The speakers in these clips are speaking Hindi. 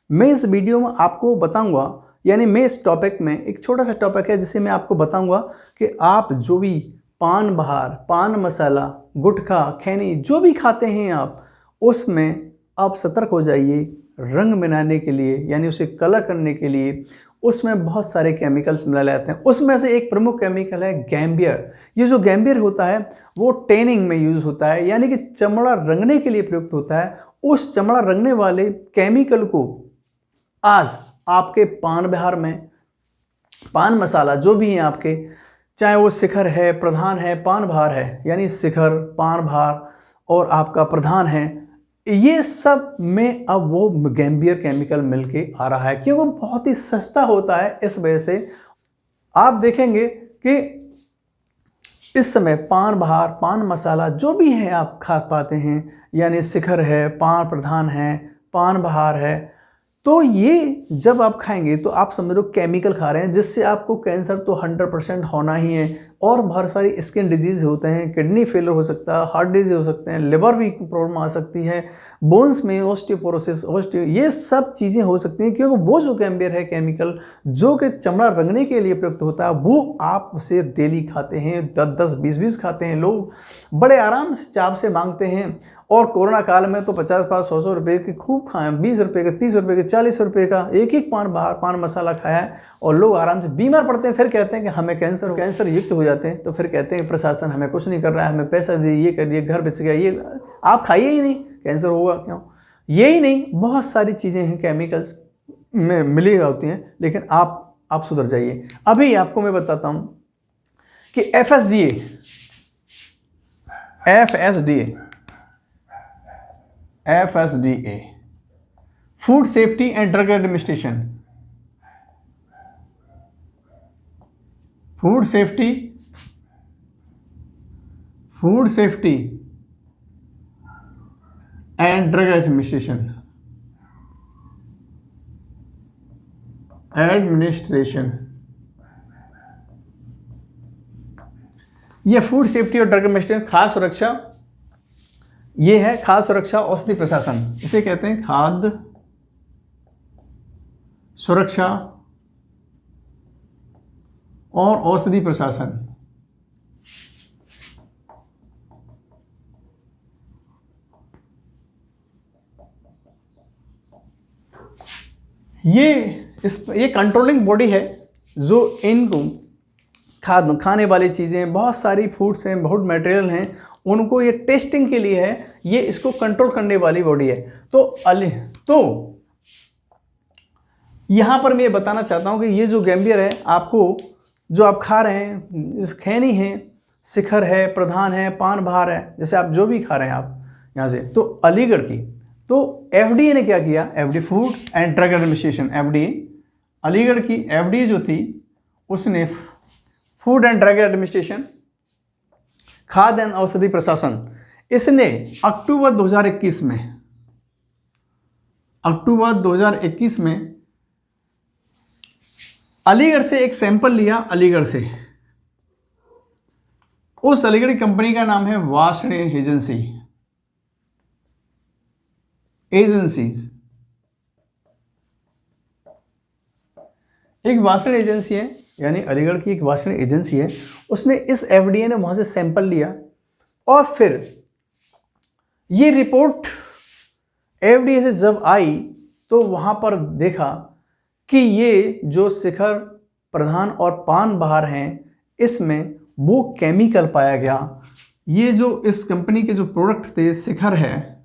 मैं इस वीडियो में आपको बताऊंगा, यानी मैं इस टॉपिक में एक छोटा सा टॉपिक है जिसे मैं आपको बताऊंगा कि आप जो भी पान बहार, पान मसाला, गुटखा, खैनी जो भी खाते हैं आप, उसमें आप सतर्क हो जाइए। रंग बनाने के लिए यानी उसे कलर करने के लिए उसमें बहुत सारे केमिकल्स मिलाए जाते हैं। उसमें से एक प्रमुख केमिकल है गैम्बियर। ये जो गैम्बियर होता है वो टैनिंग में यूज़ होता है, यानी कि चमड़ा रंगने के लिए प्रयुक्त होता है। उस चमड़ा रंगने वाले केमिकल को आज आपके पान बहार में, पान मसाला जो भी है आपके, चाहे वो शिखर है, प्रधान है, पान बहार है, यानी शिखर, पान बहार और आपका प्रधान है, ये सब में अब वो गैम्बियर केमिकल मिलके आ रहा है क्योंकि वो बहुत ही सस्ता होता है। इस वजह से आप देखेंगे कि इस समय पान बहार, पान मसाला जो भी है आप खा पाते हैं, यानी शिखर है, पान प्रधान है, पान बहार है, तो ये जब आप खाएंगे तो आप समझ लो केमिकल खा रहे हैं जिससे आपको कैंसर तो 100% होना ही है। और बहुत सारी स्किन डिजीज होते हैं, किडनी फेलर हो सकता है, हार्ट डिजीज हो सकते हैं, लिवर भी प्रॉब्लम आ सकती है, बोन्स में ऑस्टियोपोरोसिस, ये सब चीज़ें हो सकती हैं क्योंकि वो जो गैम्बियर है केमिकल जो कि चमड़ा रंगने के लिए प्रयुक्त होता है, वो आप उसे डेली खाते हैं, 10-10, 20-20 खाते हैं। लोग बड़े आराम से चाव से मांगते हैं। और कोरोना काल में तो 50-50, 100-100 रुपये की खूब खाएं, 20 रुपये का, 30 रुपये का, 40 रुपये का एक पान बहार, पान मसाला खाया है और लोग आराम से बीमार पड़ते हैं। फिर कहते हैं कि हमें कैंसर युक्त हो जाते हैं, तो फिर कहते हैं प्रशासन हमें कुछ नहीं कर रहा है, हमें पैसा दे, ये करिए, घर बेच गया, ये आप खाइए ही नहीं, कैंसर होगा क्यों? यही नहीं, बहुत सारी चीज़ें हैं केमिकल्स में मिली होती हैं, लेकिन आप सुधर जाइए। अभी आपको मैं बताता हूँ कि FSDA, food safety and drug administration, food safety and drug administration, ये फूड सेफ्टी और ड्रग एडमिनिस्ट्रेशन, खाद्य सुरक्षा, ये है खाद्य सुरक्षा औषधि प्रशासन, इसे कहते हैं खाद्य सुरक्षा और औषधि प्रशासन। ये कंट्रोलिंग बॉडी है जो इनको खाने वाली चीज़ें, बहुत सारी फूड्स हैं, बहुत मटेरियल हैं, उनको ये टेस्टिंग के लिए है, ये इसको कंट्रोल करने वाली बॉडी है। तो यहाँ पर मैं ये बताना चाहता हूँ कि ये जो गैम्बियर है, आपको जो आप खा रहे हैं, खैनी है, शिखर है, प्रधान है, पान बहार है, जैसे आप जो भी खा रहे हैं आप यहाँ से, तो अलीगढ़ की तो FDA ने क्या किया, FDA food and drug administration, FDA Aligarh की FDA जो थी उसने फूड एंड ड्रग एडमिनिस्ट्रेशन, खाद्य एवं औषधि प्रशासन, इसने अक्टूबर 2021 में अलीगढ़ से एक सैंपल लिया, अलीगढ़ से। उस अलीगढ़ की कंपनी का नाम है वासणे एजेंसीज, एक वासणे एजेंसी है, यानी अलीगढ़ की एक वासणे एजेंसी है। उसने इस FDA ने वहां से सैंपल लिया और फिर ये रिपोर्ट FDA से जब आई तो वहां पर देखा कि ये जो शिखर, प्रधान और पान बहार हैं, इसमें वो केमिकल पाया गया। ये जो इस कंपनी के जो प्रोडक्ट थे, शिखर है,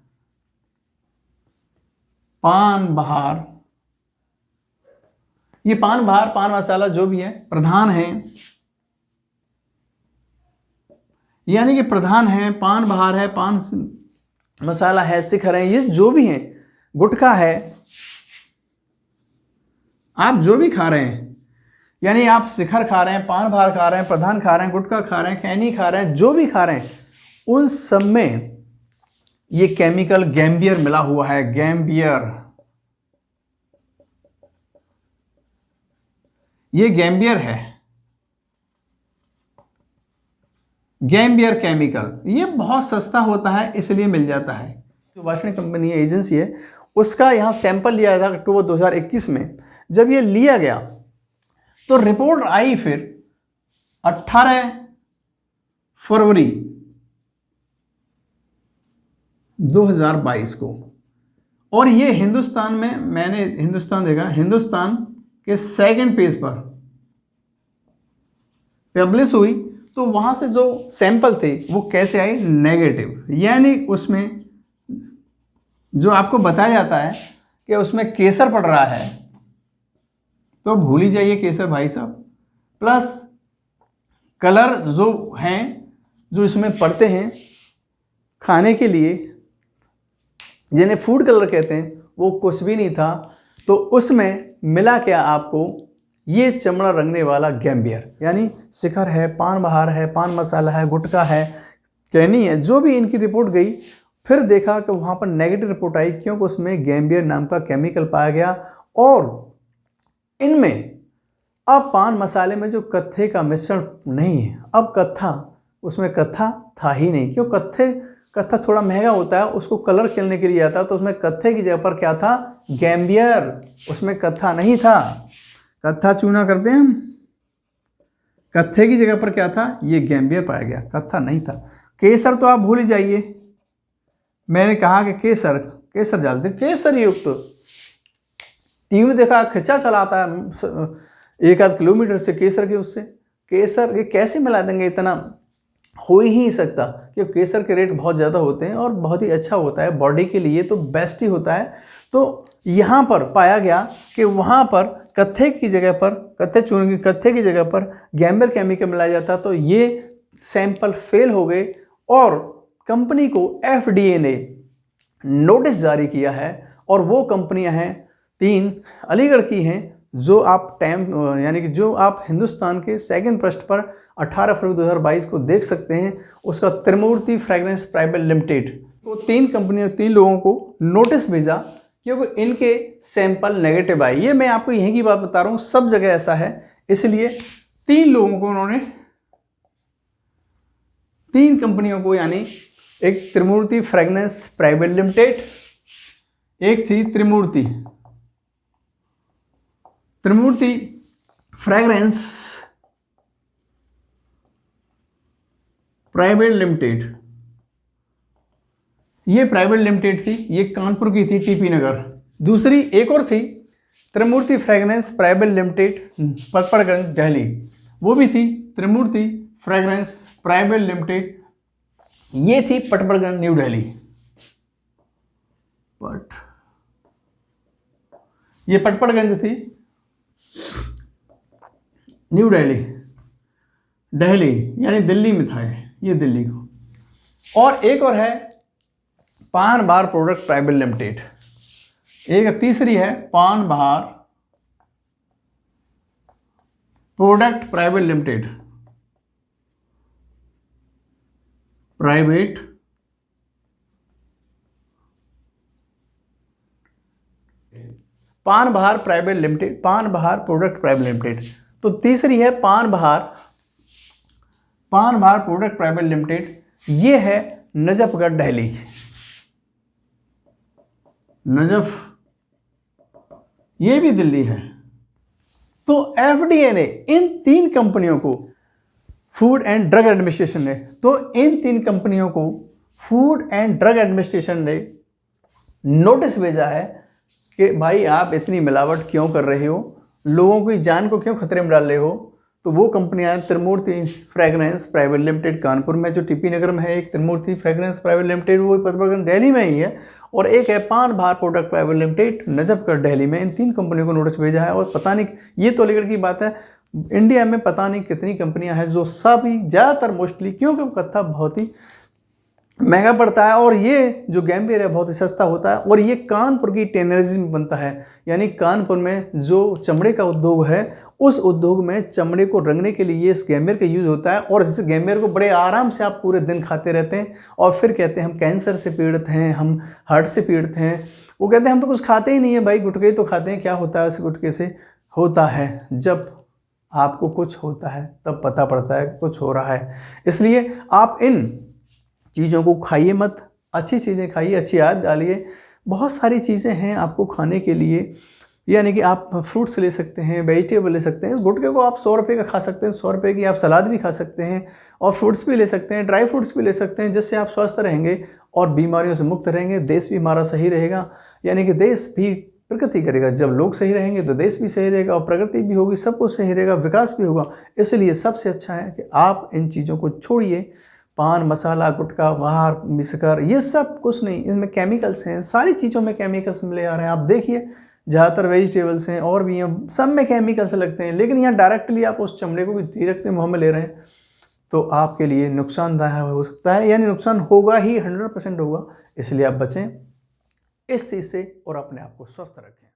पान बहार, ये पान बहार, पान मसाला जो भी है, प्रधान है, यानी कि प्रधान है, पान बहार है, पान मसाला है, शिखर है, ये जो भी है, गुटखा है, आप जो भी खा रहे हैं, यानी आप शिखर खा रहे हैं, पान बहार खा रहे हैं, प्रधान खा रहे हैं, गुटखा खा रहे हैं, खैनी खा रहे हैं, जो भी खा रहे हैं, उन सब में ये केमिकल गैम्बियर मिला हुआ है। गैम्बियर, ये गैम्बियर है, गैम्बियर केमिकल। ये बहुत सस्ता होता है इसलिए मिल जाता है। जो वासणे कंपनी एजेंसी है उसका यहाँ सैंपल लिया था अक्टूबर 2021 में। जब ये लिया गया तो रिपोर्ट आई फिर 18 फरवरी 2022 को, और ये हिंदुस्तान में, मैंने हिंदुस्तान देखा, हिंदुस्तान के सेकंड पेज पर पब्लिश हुई। तो वहाँ से जो सैंपल थे वो कैसे आए, नेगेटिव, यानी उसमें जो आपको बताया जाता है कि उसमें केसर पड़ रहा है, तो भूल ही जाइए केसर भाई साहब। प्लस कलर जो हैं, जो इसमें पड़ते हैं खाने के लिए, जिन्हें फूड कलर कहते हैं, वो कुछ भी नहीं था। तो उसमें मिला क्या आपको, ये चमड़ा रंगने वाला गैम्बियर, यानी शिखर है, पान बहार है, पान मसाला है, गुटखा है, कैनी है, जो भी इनकी रिपोर्ट गई। फिर देखा कि वहाँ पर नेगेटिव रिपोर्ट आई, क्योंकि उसमें गैम्बियर नाम का केमिकल पाया गया। और इनमें अब पान मसाले में जो कत्थे का मिश्रण नहीं है, अब कत्था, उसमें कत्था था ही नहीं। क्यों, कत्था थोड़ा महंगा होता है, उसको कलर खेलने के लिए आता है, तो उसमें कत्थे की जगह पर क्या था, गैम्बियर, उसमें कत्था नहीं था। कत्था चूना करते हैं हम, कत्थे की जगह पर क्या था, ये गैम्बियर पाया गया, कत्था नहीं था। केसर तो आप भूल ही जाइए, मैंने कहा कि केसर डालते, केसर युक्त टीवी में देखा, खिंचा चलाता है 1 आध किलोमीटर से केसर के, उससे केसर ये कैसे मिला देंगे, इतना हो ही नहीं सकता। क्योंकि केसर के रेट बहुत ज़्यादा होते हैं और बहुत ही अच्छा होता है बॉडी के लिए, तो बेस्ट ही होता है। तो यहाँ पर पाया गया कि वहाँ पर कत्थे की जगह पर, कत्थे की जगह पर गैम्बियर केमिकल मिलाया जाता, तो ये सैंपल फेल हो गए और कंपनी को FDA ने नोटिस जारी किया है। और वो कंपनियां हैं 3 अलीगढ़ की हैं, जो आप यानी कि जो आप हिंदुस्तान के सेकंड पृष्ठ पर 18 फरवरी 2022 को देख सकते हैं। उसका त्रिमूर्ति फ्रेग्रेंस प्राइवेट लिमिटेड, तो 3 कंपनियों, 3 लोगों को नोटिस भेजा क्योंकि इनके सैंपल नेगेटिव आए। ये मैं आपको यहीं की बात बता रहा हूँ, सब जगह ऐसा है। इसलिए 3 लोगों को उन्होंने, 3 कंपनियों को, यानी एक त्रिमूर्ति फ्रेग्रेंस प्राइवेट लिमिटेड, एक थी त्रिमूर्ति फ्रेग्रेंस प्राइवेट लिमिटेड, ये प्राइवेट लिमिटेड थी, ये कानपुर की थी, टीपी नगर। दूसरी एक और थी Trimurti fragrance private limited, Patparganj, Delhi, वो भी थी त्रिमूर्ति फ्रेग्रेंस प्राइवेट लिमिटेड, ये थी पटपड़गंज, न्यू दिल्ली। ये पटपड़गंज थी, न्यू दिल्ली यानी दिल्ली में था ये दिल्ली को। और एक और है पान बहार प्रोडक्ट प्राइवेट लिमिटेड, एक तीसरी है पान बहार प्रोडक्ट प्राइवेट लिमिटेड, पान बहार प्राइवेट लिमिटेड, पान बहार प्रोडक्ट प्राइवेट लिमिटेड। तो तीसरी है पान बहार प्रोडक्ट प्राइवेट लिमिटेड, ये है नजफगढ़, दिल्ली, नजफ, ये भी दिल्ली है। तो FDA ने इन 3 कंपनियों को, फूड एंड ड्रग एडमिनिस्ट्रेशन ने, तो इन 3 कंपनियों को फूड एंड ड्रग एडमिनिस्ट्रेशन ने नोटिस भेजा है कि भाई आप इतनी मिलावट क्यों कर रहे हो, लोगों की जान को क्यों खतरे में डाल रहे हो। तो वो कंपनियां हैं त्रिमूर्ति फ्रेग्रेंस प्राइवेट लिमिटेड कानपुर में, जो टीपी नगर में है, एक त्रिमूर्ति फ्रेग्रेंस प्राइवेट लिमिटेड वो पटपड़गंज दिल्ली में ही है, और एक है पान बहार product private limited Najafgarh, Delhi में। इन 3 कंपनियों को नोटिस भेजा है। और पता नहीं, ये तो अलीगढ़ की बात है, इंडिया में पता नहीं कितनी कंपनियां हैं जो सभी ज़्यादातर मोस्टली, क्योंकि कत्था बहुत ही महंगा पड़ता है और ये जो गैम्बियर है बहुत ही सस्ता होता है, और ये कानपुर की टेक्नोलॉजी में बनता है। यानी कानपुर में जो चमड़े का उद्योग है, उस उद्योग में चमड़े को रंगने के लिए इस गैम्बियर का यूज़ होता है। और इस गैम्बियर को बड़े आराम से आप पूरे दिन खाते रहते हैं और फिर कहते हैं हम कैंसर से पीड़ित हैं, हम हार्ट से पीड़ित हैं। वो कहते हैं हम तो कुछ खाते ही नहीं है भाई, गुटखे ही तो खाते हैं। क्या होता है उस गुटखे से? होता है जब आपको कुछ होता है तब पता पड़ता है कुछ हो रहा है। इसलिए आप इन चीज़ों को खाइए मत, अच्छी चीज़ें खाइए, अच्छी आदत डालिए। बहुत सारी चीज़ें हैं आपको खाने के लिए, यानी कि आप फ्रूट्स ले सकते हैं, वेजिटेबल ले सकते हैं। इस गुटखे को आप 100 रुपये का खा सकते हैं, 100 रुपये की आप सलाद भी खा सकते हैं और फ्रूट्स भी ले सकते हैं, ड्राई फ्रूट्स भी ले सकते हैं, जिससे आप स्वस्थ रहेंगे और बीमारियों से मुक्त रहेंगे। देश भी हमारा सही रहेगा, यानी कि देश भी प्रगति करेगा। जब लोग सही रहेंगे तो देश भी सही रहेगा और प्रगति भी होगी, सब कुछ सही रहेगा, विकास भी होगा। इसलिए सबसे अच्छा है कि आप इन चीज़ों को छोड़िए। पान मसाला गुटखा बाहर मिसकर, ये सब कुछ नहीं, इसमें केमिकल्स हैं, सारी चीज़ों में केमिकल्स मिले आ रहे हैं। आप देखिए ज़्यादातर वेजिटेबल्स हैं और भी हैं, सब में केमिकल्स लगते हैं, लेकिन यहाँ डायरेक्टली आप उस चमड़े को डायरेक्टली मुँह में ले रहे हैं, तो आपके लिए नुकसानदायक हो सकता है, यानी नुकसान होगा ही, 100% होगा। इसलिए आप बचें इस चीज़ से और अपने आप को स्वस्थ रखें।